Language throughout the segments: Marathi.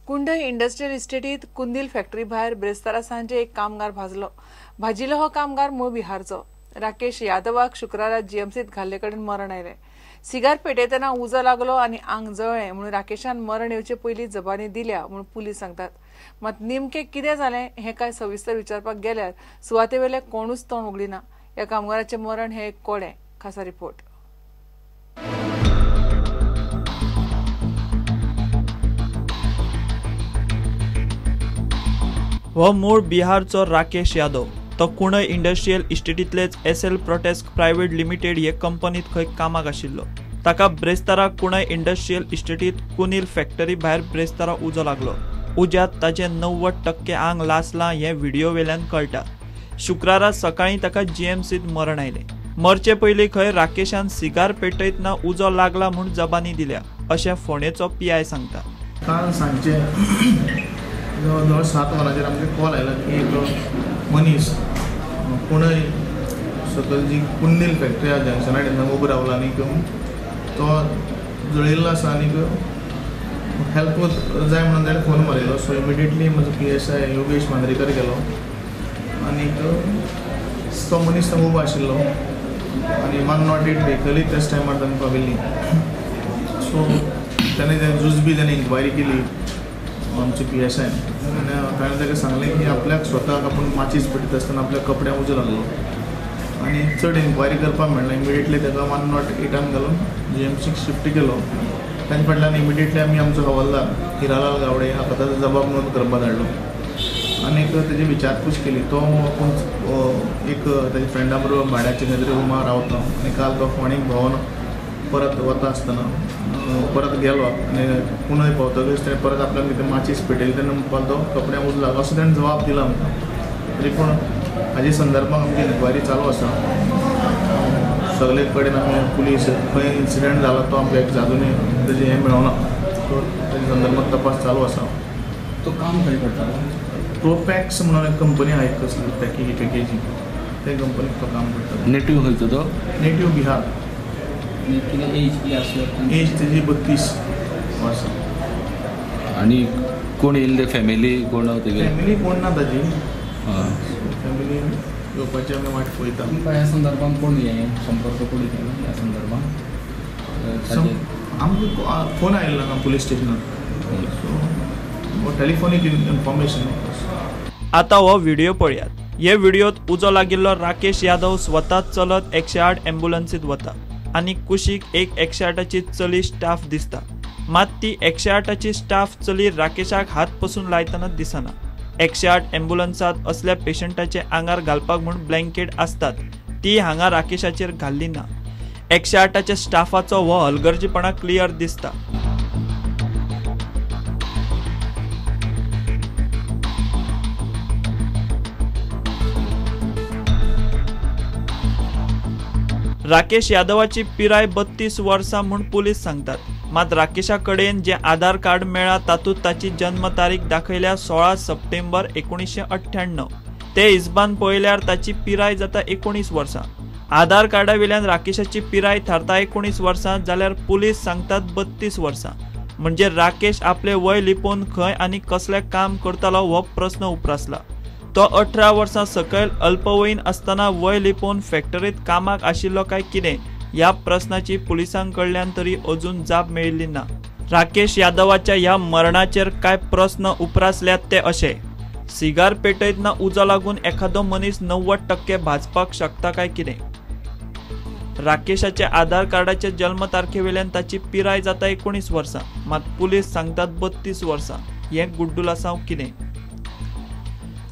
कुंड इंडस्ट्रियल इस्टेटीत कुंदील फॅक्टरी भायर ब्रेस्तारा सांजे एक कामगार भाजिल्लो हो कामगार मूळ बिहारचो राकेश यादवाक शुक्रारा जीएमसीत घाल्ले कडेन मरण आयले। सिगार पेटयतना उजो लागलो आनी आंग जळ्ळें म्हणून राकेशान मरण येवचे पयलीं जबानी दिल्या म्हणून पुलीस सांगतात। मात नेमकें कितें जालें हें काय सविस्तर विचारपाक गेल्यार सुवातेवेले कोणूच तोंड उगडिना। ह्या कामगाराचें मरण हें एक कोडे खासा रिपोर्ट। हो मूळ बिहारचो राकेश यादव। तो कुणय इंडस्ट्रियल इस्टेटीतलेच एसएल प्रोटेस्क प्रायवेट लिमिटेड हे कंपनीत खंय कामाक आशिल्लो। ताका ब्रेस्तारा कुणय इंडस्ट्रियल इस्टेटीत कुनील फॅक्टरी भायर ब्रेस्तारा उजो लागलो। उज्यात ताचे 90% आंग लासलां हें व्हिडिओ वेल्यान कळटा। शुक्रारा सकाळीं ताका जीएमसीत मरण आयलें। मरचे पयलीं खंय राकेशान सिगार पेटयतना उजो लागला म्हूण जबानी दिल्या अशें फोंडेचो पीआय सांगता। काल सांजे जवळ 7 वरांचेर आमकां कॉल आयलो की एक मनीस कुणय सकयल जी कुंदील फॅक्टरी आसा जंक्शना कडेन उबो रावला आनी तो जळिल्लो आसा आनी हेल्प जाय म्हणून ताणें फोन मारिल्लो। सो इमिडिएटली म्हजो PSI योगेश मांद्रेकर गेलो आनी तो मनीस थंय उबो आशिल्लो आनी 108 व्हेकली त्याच टायमार तांकां पाविल्ली। सो ताणें जुजबी ताणें इन्क्वायरी केली आमचे PSI आनी ताणें ताका सांगलें की आपल्याक स्वताक आपूण माचीस पेटयता आसतना आपल्या कपड्यांक उजो लागलो आनी चड इन्क्वायरी करपाक मेळना। इमिडिएटली ताका 108 घालून GMCक शिफ्ट केलो। ताचे फाटल्यान इमिडिएटली आमी आमचो हवालदार हिरालाल गावडे हाका ताचो जबाब नोंद करपाक धाडलो आनी ताची विचारपूस केली। तो आपूण एक ताच्या फ्रेंडा बरोबर भाड्याचे खंय तरी रुमार रावता आनी काल तो फोंडेक भोंवन परत वता आसतना परत गेलो आनी कुणय पावतकच ताणें परत आपल्याक कितें माचीस पेटयली तेन्ना म्हणपाक तो कपड्यांक उजो लागलो असो ताणें जबाब दिलो आमकां। तरी पूण हाजे संदर्भांत आमची इन्क्वायरी चालू आसा। सगळे कडेन आमी पुलीस खंय इन्सिडंट जालो तो आमकां एक जादूनी तेजें हें मेळोना। सो ताजे संदर्भांत तपास चालू आसा। तो काम खंय करतालो? प्रोपॅक्स म्हणून एक कंपनी आहा एक कसली पॅकेजी ते कंपनीक तो काम करता। नेटिव्ह खंयचो तो? नेटिव्ह बिहार। कितें एज कितें आसलो? एज तेजी 32 वर्सां। आनी कोण येयल्ले फॅमिली कोण तेगे? फॅमिली कोण ना ताजी। फॅमिली येवपाची आमी वाट पळयता। तुमकां ह्या संदर्भांत कोण संपर्क कोणी केलो ह्या संदर्भांत? आमकां फोन आयिल्लो हांगा पुलीस स्टेशनार। So telephonic information. आता हो व्हिडिओ पळयात। हे व्हिडिओत उजो लागिल्लो राकेश यादव स्वताच चलत 108 एम्ब्युलन्सीत वता आनी कुशीक एक 108ची चली स्टाफ दिसता। मात ती 108ची स्टाफ चली राकेशाक हात पसून लायतना दिसना। 108 एम्ब्युलन्सात असल्या पेशंटाचे आंगार घालपाक म्हूण ब्लँकेट आसतात ती हांगा राकेशाचेर घाल्ली ना। 108च्या स्टाफाचो हो हलगर्जीपणा क्लियर दिसता। राकेश यादवाची पिराय 32 वर्सां म्हूण पुलीस सांगतात। मात राकेशा कडेन जे आधार कार्ड मेळ्ळा तातूंत ताची जन्म तारीख दाखयल्या 16 सप्टेंबर 1998। ते हिसबान पळयल्यार ताची पिराय जाता 19 वर्सां। आधार कार्डा वेल्यान राकेशाची पिराय थारता 19 वर्सां जाल्यार पुलीस सांगतात 32 वर्सां। म्हणजे राकेश आपले वय लिपोवन खंय आनी कसलें काम करतालो हो प्रस्न उप्रासला। तो 18 वर्सां सकयल अल्पवयीन आसतना वय लिपोवन फॅक्टरीत कामाक आशिल्लो काय कितें ह्या प्रस्नाची पुलिसां कडल्यान तरी अजून जाप मेळिल्ली ना। राकेश यादवाच्या ह्या मरणाचेर काय प्रस्न उप्रासल्यात ते अशे। सिगार पेटयतना उजो लागून एखादो मनीस 90% भाजपाक शकता काय कितें? राकेशाचे आधार कार्डाचे जल्म तारखेवेल्यान ताची पिराय जाता 19 वर्सां मात पुलीस सांगतात 32 वर्सां। हें गुड्डूल आसाव कितें?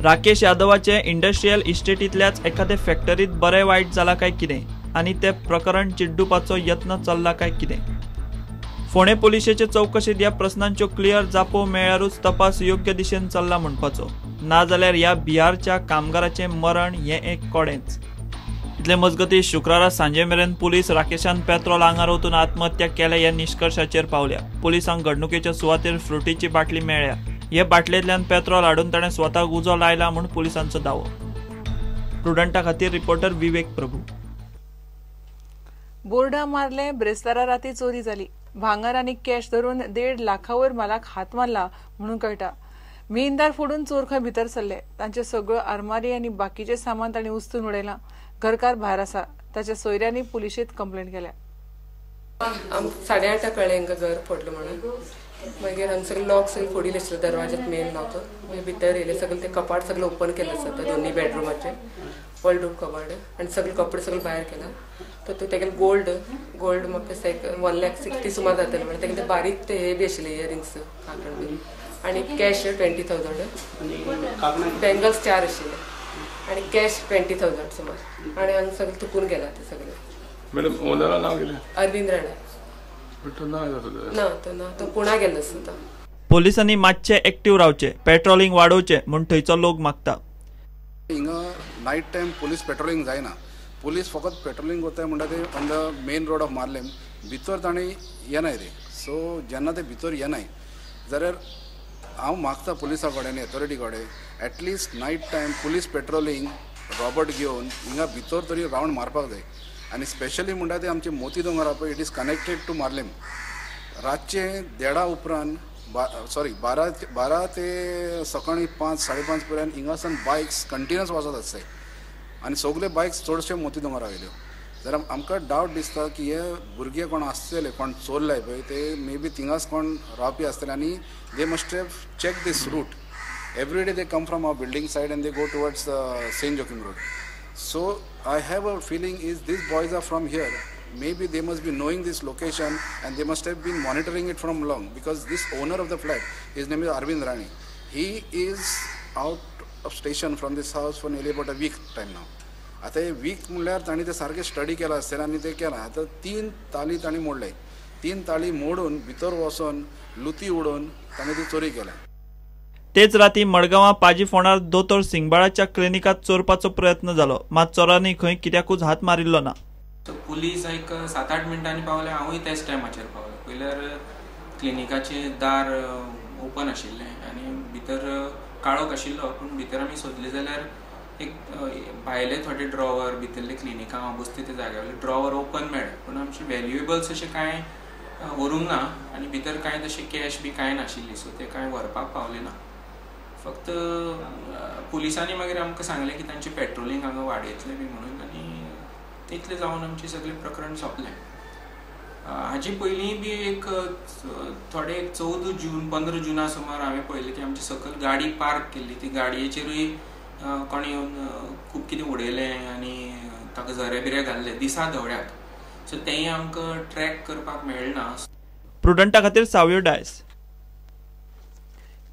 राकेश यादवाचे इंडस्ट्रियल इस्टेटीतल्याच एखादे फॅक्टरीत बरें वायट जाला काय कितें आनी ते प्रकरण चिड्डुपाचो यत्न चल्ला काय कितें? फोंडे पुलिशेचे चौकशेत ह्या प्रस्नांच्यो क्लियर जापो मेळ्ळ्यारूच तपास योग्य दिशेन चल्ला म्हणपाचो। नाजाल्यार ह्या बिहारच्या कामगाराचें मरण हें एक कोडेंच। इतले मजगतीं शुक्रारा सांजे मेरेन पुलीस राकेशान पेत्रोल आंगार ओतून आत्महत्या केल्या ह्या निश्कर्शाचेर पावल्या। पुलिसांक घडणुकेच्या सुवातेर फ्रुटीची बाटली मेळ्ळ्या। हे बाटलेंतल्यान पेत्रोल हाडून ताणें स्वताक उजो लायला म्हूण पुलिसांचो दावो। प्रुडंटा खातीर रिपोर्टर विवेक प्रभू। बोर्डा मारले ब्रेस्तारा राती चोरी जाली। भांगर आणि कॅश धरून 1.5 लाखावयर मालाक हात मारला म्हणून कळटा. मेनदार फोडून चोर खंय भितर सरले. तांचे सगळ्यो आरमारी आनी बाकीचे सामान तांणी उस्तून उडयलां. घरकार भायर आसा. ताच्या सोयऱ्यांनी पुलिशेंत कंप्लेंट केल्या. 8:30 कळ्ळें हांकां घर फोडलें म्हणून. मागीर हांगा सगळे लॉक सगळे फोडिल्ले आसले दरवाज्यात मेन लॉक. मागीर भितर येयले सगळे ते कपाट सगळे ओपन केले आसा दोन्ही बेडरूमाचे व्हडलो कपाट आनी सगळे कपडे सगळे भायर केला. तर तेगेले गोल्ड म्हाका 1,60,000 सुमार जातले म्हणजे तेगेले बारीक ते हे बी आशिल्ले इयरिंग्स काकण बी आनी कॅश 20,000 बँगल्स 4 आशिल्ले आनी कॅश 20,000 सुमार आनी हांगा सगळे तुकून गेला ते सगळे. मॅडम ओनरा नाव कितें? अरविंद राणे. ना तो पुणा गेल्लो आसा. पोलिसांनी मातशे एक्टिव्ह रावचे, पेट्रोलिंग वाडोवचे म्हूण थंयचो लोक मागता. हिंगा नायट टायम पुलीस पेट्रोलिंग जायना. पुलीस फकत पेट्रोलिंग करता म्हणटा ते on the main road of Marlem भितर ताणें येनाय रे. सो जेन्ना ते भितर येनाय जाल्यार हांव मागता पुलिसा कडेन आनी अथॉरिटी कडेन at least night time police patrolling रॉबर्ट घेवन हिंगा भितर तरी रावंड मारपाक जाय. आनी स्पेशली म्हणटा ते आमचे मोती दोंगर पळय इट इज कनेक्टेड टू मार्लेम. रातचे 1:30 उपरांत 12 ते सकाळी 5-5:30 पर्यंत हिंगासान बायक्स कंटिन्युअस वचत आसताय आनी सगळे बायक्स चडशे मोती दोंगरा गेल्यो. जाल्यार आमकां डावट दिसता की हे भुरगे कोण आसतले कोण चोरले पळय ते मे बी थिंगाच कोण रावपी आसतले आनी they must have check this route. Every day they come from our building side and they go towards Saint Joachim road. So I have a feeling is these boys are from here. Maybe they must be knowing this location and they must have been monitoring it from long because this owner of the flat, his name is Arvind Rani. He is out of station from this house for nearly about a week time now. आता हे वीक म्हणल्यार ताणी ते सारखे स्टडी केला आसतना आनी ते केला. आता 3 ताली ताणी मोडले. 3 ताली मोडून भितर वचून लुती उडोवन ताणी ती चोरी केल्या. तेच राती मडगांवां पाजी फोंडार दोतोर सिंगबाळाच्या क्लिनिकात चोरपाचो प्रयत्न जालो. मात चोरांनी खंय कित्याकूच हात मारिल्लो ना. पुलीस एक 7-8 मिनटांनी पावले. हांवूय त्याच टायमाचेर पावलो. पयल्यार क्लिनिकाचें दार ओपन आशिल्लें आनी भितर काळोख आशिल्लो पूण भितर आमी सोदले जाल्यार एक भायले थोडे ड्रॉवर भितरले क्लिनिका हांव बसता त्या जाग्यावयले ड्रॉवर ओपन मेळ्ळे पूण आमचे व्हॅल्युएबल्स अशें कांय व्हरूंक ना आनी भितर कांय तशें कॅश बी कांय नाशिल्ली सो ते कांय व्हरपाक पावले ना. फक्त पुलिसांनी मागीर आमकां सांगलें की तांचें पेट्रोलिंग हांगा वाडयतलें बी म्हणून आनी तितलें जावन आमचें सगळें प्रकरण सोंपलें. हाचे पयलीं बी एक थोडे 14 जून 15 जुना सुमार हांवें पळयलें की आमची सकयल गाडी पार्क केल्ली. ती गाडयेचेरूय कोणी येवन खूब कितें उडयलें आनी ताका झरे बिरे घाल्ले दिसा धवड्याक. सो तेंय आमकां ट्रॅक करपाक मेळना. प्रुडंटा खातीर सावयो डायस.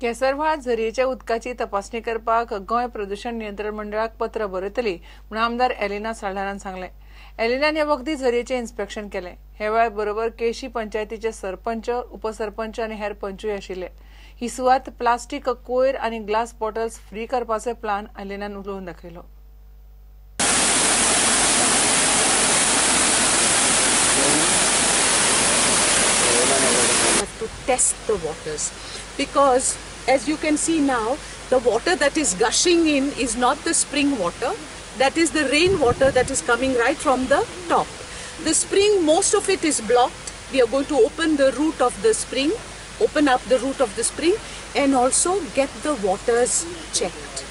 केसरवाळ झरयेच्या उदकाची तपासणी करपाक गोंय प्रदूषण नियंत्रण मंडळाक पत्र बरयतली म्हूण आमदार एलिना साळारान सांगलें. एलिनान हे वखदी झरयेचें इन्स्पेक्शन केलें. हे वेळार बरोबर केशी पंचायतीचे सरपंच, उपसरपंच आनी हेर पंचूय आशिल्ले. ही सुवात प्लास्टीक, कोयर आनी ग्लास बॉटल्स फ्री करपाचो प्लान एलिनान उलोवन दाखयलो. To test the waters because as you can see now the water that is gushing in is not the spring water, that is the rain water that is coming right from the top. The spring, most of it is blocked. We are going to open the root of the spring, open up the root of the spring and also get the waters checked.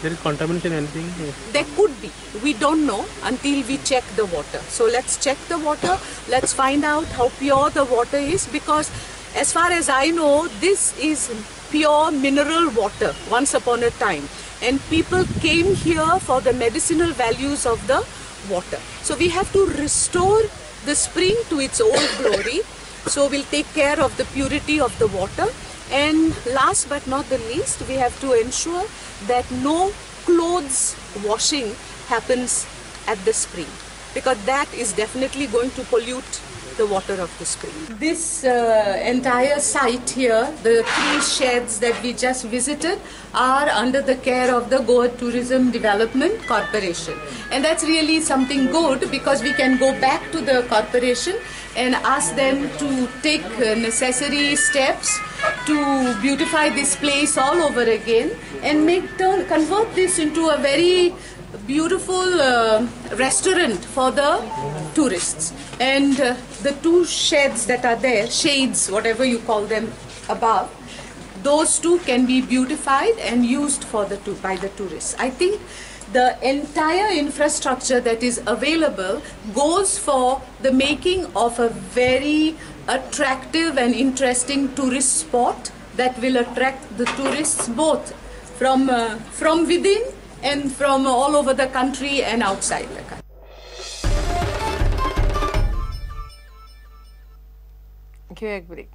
There is contamination anything? There could be. We don't know until we check the water. So let's check the water. Let's find out how pure the water is because as far as I know, this is pure mineral water once upon a time. And people came here for the medicinal values of the water. So we have to restore the spring to its old glory. So we'll take care of the purity of the water. And last but not the least, we have to ensure that no clothes washing happens at the spring because that is definitely going to pollute the water of the spring. This entire site here, the 3 sheds that we just visited are under the care of the Goa Tourism Development Corporation. And that's really something good because we can go back to the corporation and ask them to take necessary steps to beautify this place all over again and convert this into a very beautiful restaurant for the tourists. And the two sheds that are there, shades, whatever you call them above, those two can be beautified and used for by the tourists. I think the entire infrastructure that is available goes for the making of a very attractive and interesting tourist spot that will attract the tourists both from within and from all over the country and outside the country. घेऊया एक ब्रेक.